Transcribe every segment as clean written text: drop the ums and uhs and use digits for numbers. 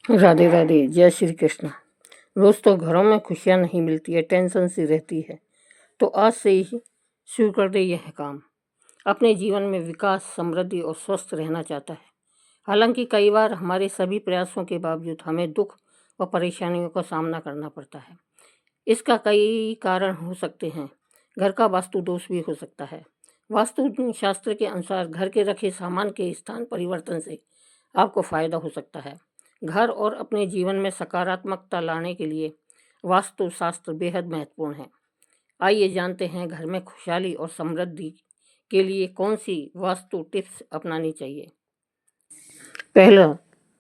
राधे राधे, जय श्री कृष्ण। रोज तो घरों में खुशियां नहीं मिलती है, टेंशन सी रहती है। तो आज से ही शुरू कर दे यह काम। अपने जीवन में विकास, समृद्धि और स्वस्थ रहना चाहता है। हालांकि कई बार हमारे सभी प्रयासों के बावजूद हमें दुख और परेशानियों का सामना करना पड़ता है। इसका कई कारण हो सकते हैं। घर का वास्तु दोष भी हो सकता है। वास्तु शास्त्र के अनुसार घर के रखे सामान के स्थान परिवर्तन से आपको फायदा हो सकता है। घर और अपने जीवन में सकारात्मकता लाने के लिए वास्तु शास्त्र बेहद महत्वपूर्ण है। आइए जानते हैं घर में खुशहाली और समृद्धि के लिए कौन सी वास्तु टिप्स अपनानी चाहिए। पहला,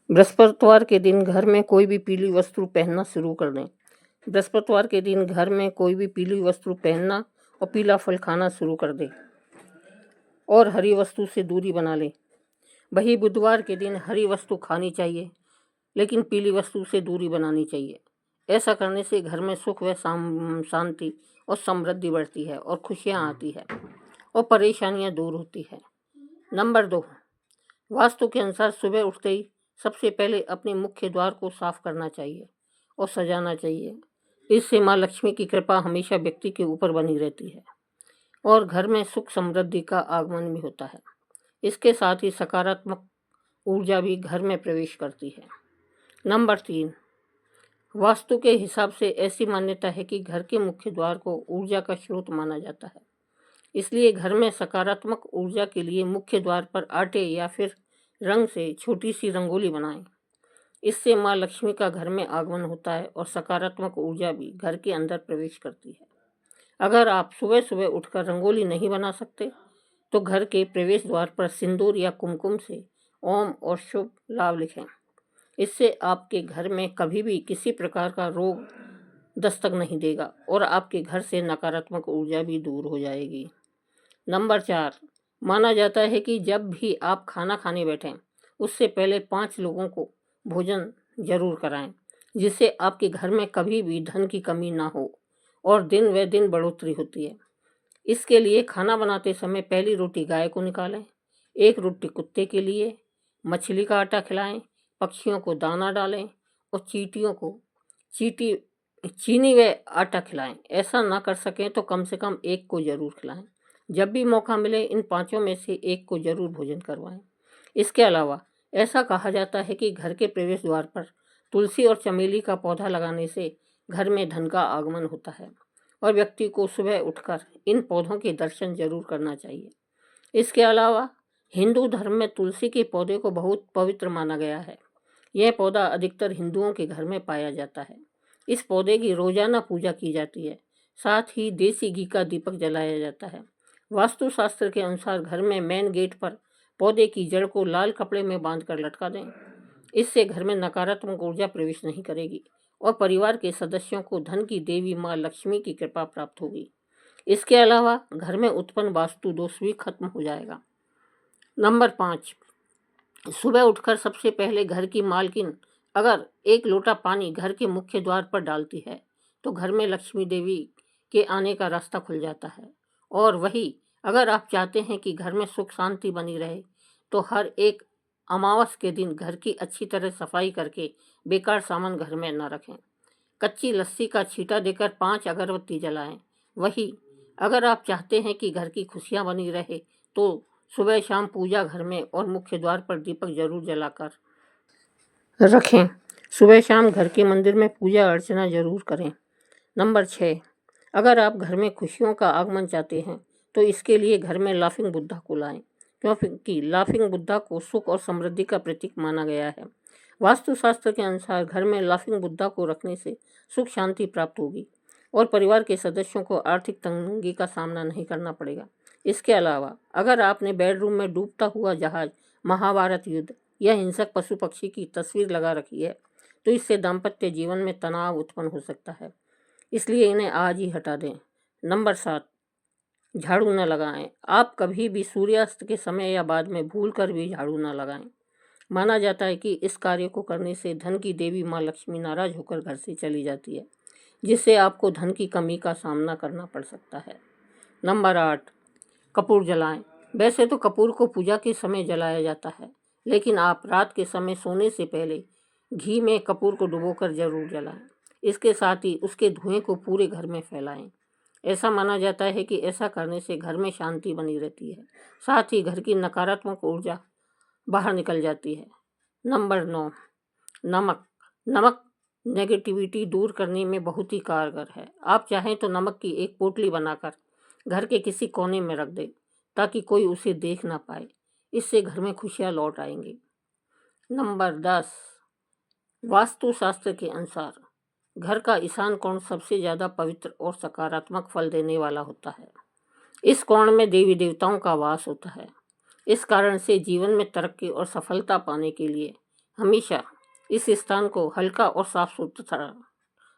बृहस्पतिवार के दिन घर में कोई भी पीली वस्त्र पहनना शुरू कर दें। बृहस्पतिवार के दिन घर में कोई भी पीली वस्त्र पहनना और पीला फल खाना शुरू कर दें और हरी वस्तु से दूरी बना लें। वही बुधवार के दिन हरी वस्तु खानी चाहिए, लेकिन पीली वस्तु से दूरी बनानी चाहिए। ऐसा करने से घर में सुख व शांति और समृद्धि बढ़ती है और खुशियाँ आती है और परेशानियाँ दूर होती है। नंबर 2, वास्तु के अनुसार सुबह उठते ही सबसे पहले अपने मुख्य द्वार को साफ करना चाहिए और सजाना चाहिए। इससे माँ लक्ष्मी की कृपा हमेशा व्यक्ति के ऊपर बनी रहती है और घर में सुख समृद्धि का आगमन भी होता है। इसके साथ ही सकारात्मक ऊर्जा भी घर में प्रवेश करती है। नंबर 3, वास्तु के हिसाब से ऐसी मान्यता है कि घर के मुख्य द्वार को ऊर्जा का स्रोत माना जाता है। इसलिए घर में सकारात्मक ऊर्जा के लिए मुख्य द्वार पर आटे या फिर रंग से छोटी सी रंगोली बनाएं। इससे माँ लक्ष्मी का घर में आगमन होता है और सकारात्मक ऊर्जा भी घर के अंदर प्रवेश करती है। अगर आप सुबह सुबह उठकर रंगोली नहीं बना सकते तो घर के प्रवेश द्वार पर सिंदूर या कुमकुम से ओम और शुभ लाभ लिखें। इससे आपके घर में कभी भी किसी प्रकार का रोग दस्तक नहीं देगा और आपके घर से नकारात्मक ऊर्जा भी दूर हो जाएगी। नंबर 4, माना जाता है कि जब भी आप खाना खाने बैठें उससे पहले 5 लोगों को भोजन जरूर कराएं, जिससे आपके घर में कभी भी धन की कमी ना हो और दिन व दिन बढ़ोतरी होती है। इसके लिए खाना बनाते समय पहली रोटी गाय को निकालें, 1 रोटी कुत्ते के लिए, मछली का आटा खिलाएं, पक्षियों को दाना डालें और चींटियों को चीनी व आटा खिलाएं। ऐसा ना कर सकें तो कम से कम 1 को जरूर खिलाएं। जब भी मौका मिले इन 5 में से 1 को जरूर भोजन करवाएं। इसके अलावा ऐसा कहा जाता है कि घर के प्रवेश द्वार पर तुलसी और चमेली का पौधा लगाने से घर में धन का आगमन होता है और व्यक्ति को सुबह उठकर इन पौधों के दर्शन जरूर करना चाहिए। इसके अलावा हिंदू धर्म में तुलसी के पौधे को बहुत पवित्र माना गया है। यह पौधा अधिकतर हिंदुओं के घर में पाया जाता है। इस पौधे की रोजाना पूजा की जाती है। साथ ही देसी घी का दीपक जलाया जाता है। वास्तु शास्त्र के अनुसार घर में मेन गेट पर पौधे की जड़ को लाल कपड़े में बांधकर लटका दें। इससे घर में नकारात्मक ऊर्जा प्रवेश नहीं करेगी और परिवार के सदस्यों को धन की देवी माँ लक्ष्मी की कृपा प्राप्त होगी। इसके अलावा घर में उत्पन्न वास्तु दोष भी खत्म हो जाएगा। नंबर 5, सुबह उठकर सबसे पहले घर की मालकिन अगर 1 लोटा पानी घर के मुख्य द्वार पर डालती है तो घर में लक्ष्मी देवी के आने का रास्ता खुल जाता है। और वही अगर आप चाहते हैं कि घर में सुख शांति बनी रहे तो हर एक अमावस के दिन घर की अच्छी तरह सफाई करके बेकार सामान घर में न रखें। कच्ची लस्सी का छींटा देकर 5 अगरबत्ती जलाएं। वही अगर आप चाहते हैं कि घर की खुशियां बनी रहे तो सुबह शाम पूजा घर में और मुख्य द्वार पर दीपक जरूर जलाकर रखें। सुबह शाम घर के मंदिर में पूजा अर्चना जरूर करें। नंबर 6, अगर आप घर में खुशियों का आगमन चाहते हैं तो इसके लिए घर में लाफिंग बुद्धा को लाएं, क्योंकि लाफिंग बुद्धा को सुख और समृद्धि का प्रतीक माना गया है। वास्तुशास्त्र के अनुसार घर में लाफिंग बुद्धा को रखने से सुख शांति प्राप्त होगी और परिवार के सदस्यों को आर्थिक तंगी का सामना नहीं करना पड़ेगा। इसके अलावा अगर आपने बेडरूम में डूबता हुआ जहाज, महाभारत युद्ध या हिंसक पशु पक्षी की तस्वीर लगा रखी है तो इससे दाम्पत्य जीवन में तनाव उत्पन्न हो सकता है। इसलिए इन्हें आज ही हटा दें। नंबर 7, झाड़ू न लगाएं। आप कभी भी सूर्यास्त के समय या बाद में भूल कर भी झाड़ू न लगाएं। माना जाता है कि इस कार्य को करने से धन की देवी माँ लक्ष्मी नाराज होकर घर से चली जाती है, जिससे आपको धन की कमी का सामना करना पड़ सकता है। नंबर 8, कपूर जलाएं। वैसे तो कपूर को पूजा के समय जलाया जाता है, लेकिन आप रात के समय सोने से पहले घी में कपूर को डुबोकर जरूर जलाएं। इसके साथ ही उसके धुएं को पूरे घर में फैलाएं। ऐसा माना जाता है कि ऐसा करने से घर में शांति बनी रहती है, साथ ही घर की नकारात्मक ऊर्जा बाहर निकल जाती है। नंबर 9, नमक। नमक नेगेटिविटी दूर करने में बहुत ही कारगर है। आप चाहें तो नमक की एक पोटली बनाकर घर के किसी कोने में रख दें ताकि कोई उसे देख ना पाए। इससे घर में खुशियां लौट आएंगी। नंबर 10, वास्तुशास्त्र के अनुसार घर का ईशान कोण सबसे ज़्यादा पवित्र और सकारात्मक फल देने वाला होता है। इस कोण में देवी देवताओं का वास होता है। इस कारण से जीवन में तरक्की और सफलता पाने के लिए हमेशा इस स्थान को हल्का और साफ सुथरा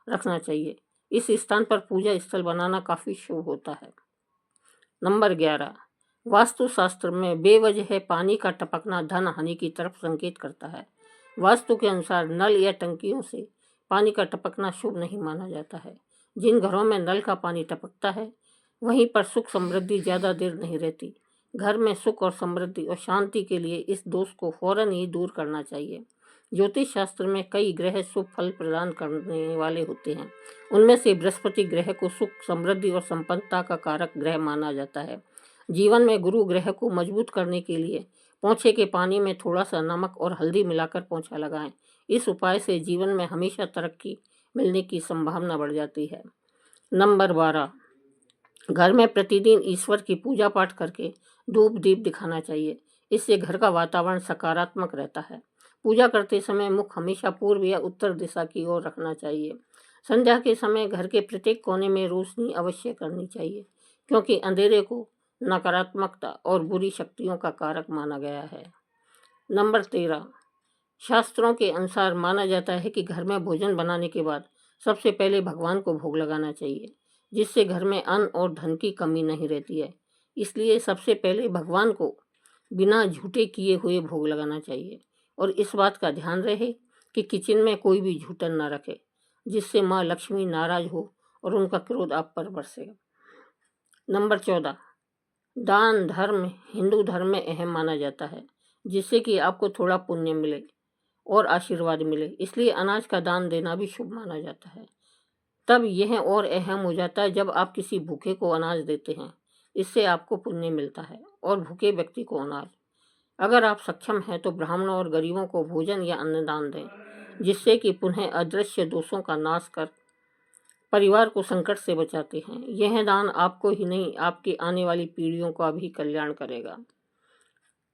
रखना चाहिए। इस स्थान पर पूजा स्थल बनाना काफ़ी शुभ होता है। नंबर 11, वास्तुशास्त्र में बेवजह पानी का टपकना धन हानि की तरफ संकेत करता है। वास्तु के अनुसार नल या टंकियों से पानी का टपकना शुभ नहीं माना जाता है। जिन घरों में नल का पानी टपकता है वहीं पर सुख समृद्धि ज़्यादा देर नहीं रहती। घर में सुख और समृद्धि और शांति के लिए इस दोष को फौरन ही दूर करना चाहिए। ज्योतिष शास्त्र में कई ग्रह शुभ फल प्रदान करने वाले होते हैं। उनमें से बृहस्पति ग्रह को सुख समृद्धि और संपन्नता का कारक ग्रह माना जाता है। जीवन में गुरु ग्रह को मजबूत करने के लिए पोंछे के पानी में थोड़ा सा नमक और हल्दी मिलाकर पोंछा लगाएं। इस उपाय से जीवन में हमेशा तरक्की मिलने की संभावना बढ़ जाती है। नंबर 12, घर में प्रतिदिन ईश्वर की पूजा पाठ करके धूप दीप दिखाना चाहिए। इससे घर का वातावरण सकारात्मक रहता है। पूजा करते समय मुख हमेशा पूर्व या उत्तर दिशा की ओर रखना चाहिए। संध्या के समय घर के प्रत्येक कोने में रोशनी अवश्य करनी चाहिए, क्योंकि अंधेरे को नकारात्मकता और बुरी शक्तियों का कारक माना गया है। नंबर 13, शास्त्रों के अनुसार माना जाता है कि घर में भोजन बनाने के बाद सबसे पहले भगवान को भोग लगाना चाहिए, जिससे घर में अन्न और धन की कमी नहीं रहती है। इसलिए सबसे पहले भगवान को बिना झूठे किए हुए भोग लगाना चाहिए और इस बात का ध्यान रहे कि किचन में कोई भी झूठन ना रखे, जिससे माँ लक्ष्मी नाराज हो और उनका क्रोध आप पर बरसेगा। नंबर 14, दान धर्म हिंदू धर्म में अहम माना जाता है, जिससे कि आपको थोड़ा पुण्य मिले और आशीर्वाद मिले। इसलिए अनाज का दान देना भी शुभ माना जाता है। तब यह और अहम हो जाता है जब आप किसी भूखे को अनाज देते हैं। इससे आपको पुण्य मिलता है और भूखे व्यक्ति को अनाज। अगर आप सक्षम हैं तो ब्राह्मणों और गरीबों को भोजन या अन्नदान दें, जिससे कि पुनः अदृश्य दोषों का नाश कर परिवार को संकट से बचाते हैं। यह दान आपको ही नहीं, आपकी आने वाली पीढ़ियों का भी कल्याण करेगा।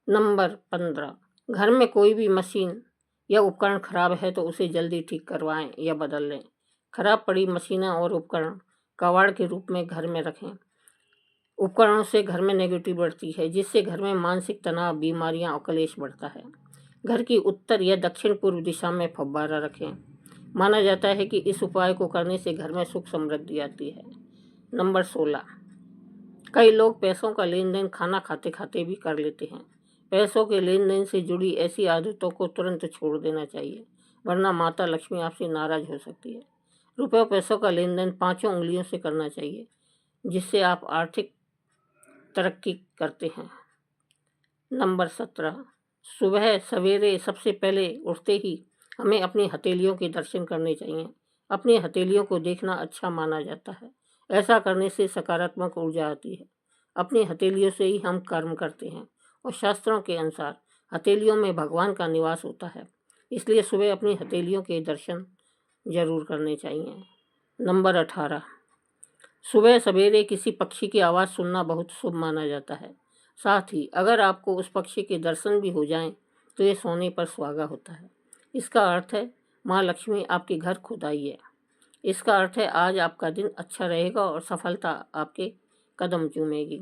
नंबर 15, घर में कोई भी मशीन या उपकरण खराब है तो उसे जल्दी ठीक करवाएं या बदल लें। खराब पड़ी मशीनें और उपकरण कबाड़ के रूप में घर में रखें। उपकरणों से घर में नेगेटिव बढ़ती है, जिससे घर में मानसिक तनाव, बीमारियां और क्लेश बढ़ता है। घर की उत्तर या दक्षिण पूर्व दिशा में फव्वारा रखें। माना जाता है कि इस उपाय को करने से घर में सुख समृद्धि आती है। नंबर 16, कई लोग पैसों का लेन देन खाना खाते खाते भी कर लेते हैं। पैसों के लेन देन से जुड़ी ऐसी आदतों को तुरंत छोड़ देना चाहिए, वरना माता लक्ष्मी आपसे नाराज हो सकती है। रुपये पैसों का लेन देन 5 उंगलियों से करना चाहिए, जिससे आप आर्थिक तरक्की करते हैं। नंबर 17, सुबह सवेरे सबसे पहले उठते ही हमें अपनी हथेलियों के दर्शन करने चाहिए। अपनी हथेलियों को देखना अच्छा माना जाता है। ऐसा करने से सकारात्मक ऊर्जा आती है। अपनी हथेलियों से ही हम कर्म करते हैं और शास्त्रों के अनुसार हथेलियों में भगवान का निवास होता है। इसलिए सुबह अपनी हथेलियों के दर्शन जरूर करने चाहिए। नंबर 18, सुबह सवेरे किसी पक्षी की आवाज़ सुनना बहुत शुभ माना जाता है। साथ ही अगर आपको उस पक्षी के दर्शन भी हो जाएं तो ये सोने पर सुहागा होता है। इसका अर्थ है माँ लक्ष्मी आपके घर खुद आई है। इसका अर्थ है आज आपका दिन अच्छा रहेगा और सफलता आपके कदम चूमेगी।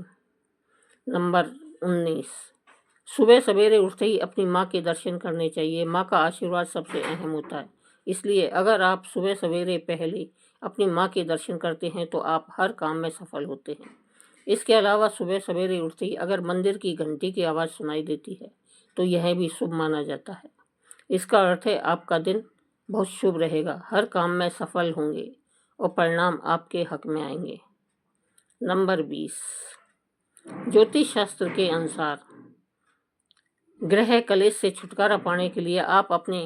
नंबर 19, सुबह सवेरे उठते ही अपनी माँ के दर्शन करने चाहिए। माँ का आशीर्वाद सबसे अहम होता है। इसलिए अगर आप सुबह सवेरे पहले अपनी माँ के दर्शन करते हैं तो आप हर काम में सफल होते हैं। इसके अलावा सुबह सवेरे उठते ही अगर मंदिर की घंटी की आवाज़ सुनाई देती है तो यह भी शुभ माना जाता है। इसका अर्थ है आपका दिन बहुत शुभ रहेगा, हर काम में सफल होंगे और परिणाम आपके हक में आएंगे। नंबर 20, ज्योतिष शास्त्र के अनुसार ग्रह कलेश से छुटकारा पाने के लिए आप अपने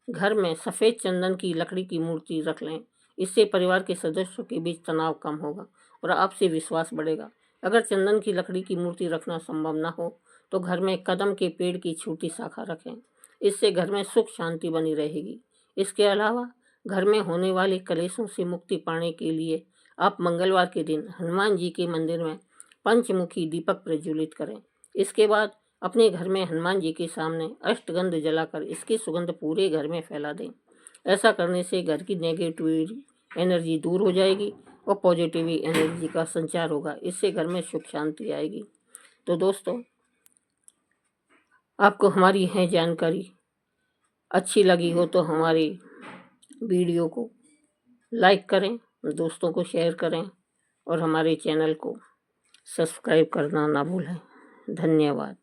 घर में सफ़ेद चंदन की लकड़ी की मूर्ति रख लें। इससे परिवार के सदस्यों के बीच तनाव कम होगा और आपसी विश्वास बढ़ेगा। अगर चंदन की लकड़ी की मूर्ति रखना संभव न हो तो घर में कदम के पेड़ की छोटी शाखा रखें। इससे घर में सुख शांति बनी रहेगी। इसके अलावा घर में होने वाले कलेशों से मुक्ति पाने के लिए आप मंगलवार के दिन हनुमान जी के मंदिर में पंचमुखी दीपक प्रज्वलित करें। इसके बाद अपने घर में हनुमान जी के सामने अष्टगंध जलाकर इसकी सुगंध पूरे घर में फैला दें। ऐसा करने से घर की नेगेटिव एनर्जी दूर हो जाएगी और पॉजिटिव एनर्जी का संचार होगा। इससे घर में सुख शांति आएगी। तो दोस्तों, आपको हमारी यह जानकारी अच्छी लगी हो तो हमारी वीडियो को लाइक करें, दोस्तों को शेयर करें और हमारे चैनल को सब्सक्राइब करना ना भूलें। धन्यवाद।